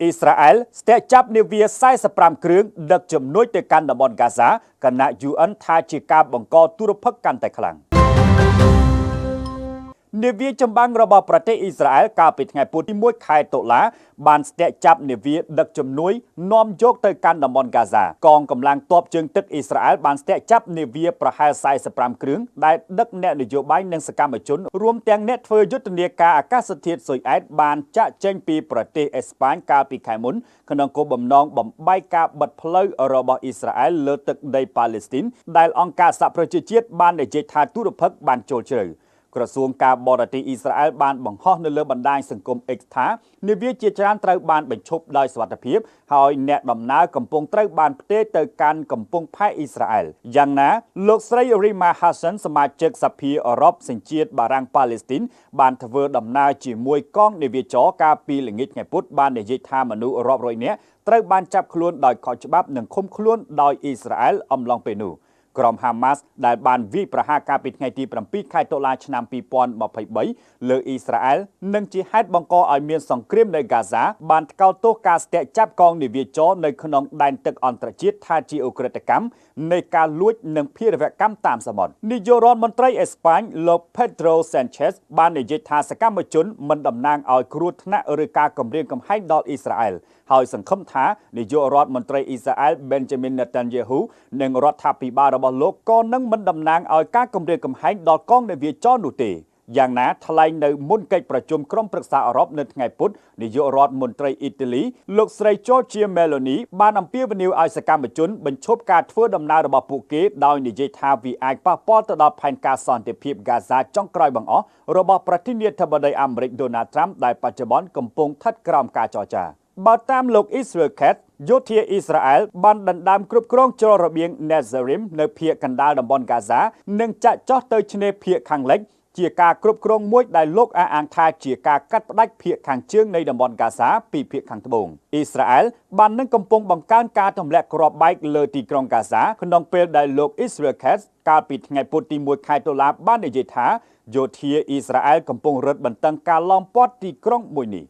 អ៊ីស្រាអែលស្ទាក់ចាប់នាវា45គ្រឿងដឹកជំនួយទៅកាន់តំបន់ហ្គាហ្សាគណៈ UN ថាជាការបង្កទុរភិក្សកាន់តែខ្លាំងនាវាចម្បាំងរបស់ប្រទេសអ៊ីស្រាអែលកាលពីថ្ងៃពុធទី1ខែតុលាបានស្ទាក់ចាប់នាវាដឹកជំនួយនាំយកទៅកាន់តំបន់ហ្គាហ្សាកងកម្លាំងទ័ពជើងទឹកអ៊ីស្រាអែលបានស្ទាក់ចាប់នាវាប្រហែល45គ្រឿងដែលដឹកអ្នកនយោបាយនិងសកម្មជនរួមទាំងអ្នកធ្វើយុទ្ធនាការអាកាសធាតុស៊ុយអែតបានចាក់ចេញពីប្រទេសអេស្ប៉ាញកាលពីខែមុនក្នុងគោលបំណងបំបែកការបិទផ្លូវរបស់អ៊ីស្រាអែលលើទឹកដីប៉ាឡេស្ទីនដែលអង្គការសហប្រជាជាតិបាននិយាយថាទុរភិក្សបានចូលជ្រៅក្រសួងការបរទេសអ៊ីស្រាអែលបានបង្ហោះនៅលើបណ្ដាញសង្គម X ថានាវាជាច្រើនត្រូវបានបញ្ឈប់ដោយសុវត្ថិភាពហើយអ្នកដំណើរកំពុងត្រូវបានផ្ទេរទៅកាន់កំពង់ផែអ៊ីស្រាអែលយ៉ាងណាលោកស្រី Rima Hassan សមាជិកសភាអឺរ៉ុបសញ្ជាតិបារាំងប៉ាឡេស្ទីនបានធ្វើដំណើរជាមួយកងនាវាចរកាលពីល្ងាចថ្ងៃពុធបាននិយាយថាមនុស្សរាប់រយនាក់ត្រូវបានចាប់ខ្លួនដោយខុសច្បាប់និងឃុំខ្លួនដោយអ៊ីស្រាអែលអំឡុងពេលនោះក្រុមហាម៉ាស់ដែលបានវាយប្រហារកាលពីថ្ងៃទី7ខែតុលាឆ្នាំ2023លើអ៊ីស្រាអែលនិងជាហេតុបង្កឲ្យមានសង្គ្រាមនៅហ្គាហ្សាបានថ្កោលទោសការស្ទាក់ចាប់កងនាវាចរនៅក្នុងដែនទឹកអន្តរជាតិថាជាឧក្រិដ្ឋកម្មនៃការលួចនិងភេរវកម្មតាមសមុទ្រនាយករដ្ឋមន្ត្រីអេស្ប៉ាញលោក Pedro Sanchez បាននិយាយថាសកម្មជនមិនតំណាងឲ្យគ្រោះថ្នាក់ឬការគំរាមកំហែងដល់អ៊ីស្រាអែលហើយសង្ឃឹមថានាយករដ្ឋមន្ត្រីអ៊ីស្រាអែល Benjamin Netanyahu និងរដ្ឋាភិបាលរបស់លោកក៏នឹងមិនតំណាងឲ្យការគំរាមកំហែងដល់កងនាវាចរនោះទេយ៉ាងណាថ្លែងនៅមុនកិច្ចប្រជុំក្រុមប្រឹក្សាអឺរ៉ុបនៅថ្ងៃពុធនាយករដ្ឋមន្ត្រីអ៊ីតាលីលោកស្រី Giorgia Meloni បានអំពាវនាវឲ្យសកម្មជនបញ្ឈប់ការធ្វើដំណើររបស់ពួកគេដោយនិយាយថាវាអាចប៉ះពាល់ទៅដល់ផែនការសន្តិភាពហ្គាហ្សាចុងក្រោយបង្អស់របស់ប្រធានាធិបតីអាមេរិក Donald Trump ដែលបច្ចុប្បន្នកំពុងស្ថិតក្រោមការចរចាបើតាមលោក Israel Katz យោធាអ៊ីស្រាអែលបានដណ្ដើមគ្រប់គ្រងច្រករបៀង Netzarim នៅភាគកណ្ដាលតំបន់ហ្គាហ្សានិងចាក់ចោះទៅឆ្នេរភាគខាងលិចជាការគ្រប់គ្រងមួយដែលលោកអះអាងថាជាការកាត់ផ្ដាច់ភាគខាងជើងនៃតំបន់ហ្គាហ្សាពីភាគខាងត្បូងអ៊ីស្រាអែលបាននឹងកំពុងបង្កើនការទម្លាក់គ្រាប់បែកលើទីក្រុងហ្គាហ្សាក្នុងពេលដែលលោក Israel Katz កាលពីថ្ងៃពុធទី1ខែតុលាបាននិយាយថាយោធាអ៊ីស្រាអែលកំពុងរឹតបន្តឹងការឡោមព័ទ្ធទីក្រុងមួយនេះ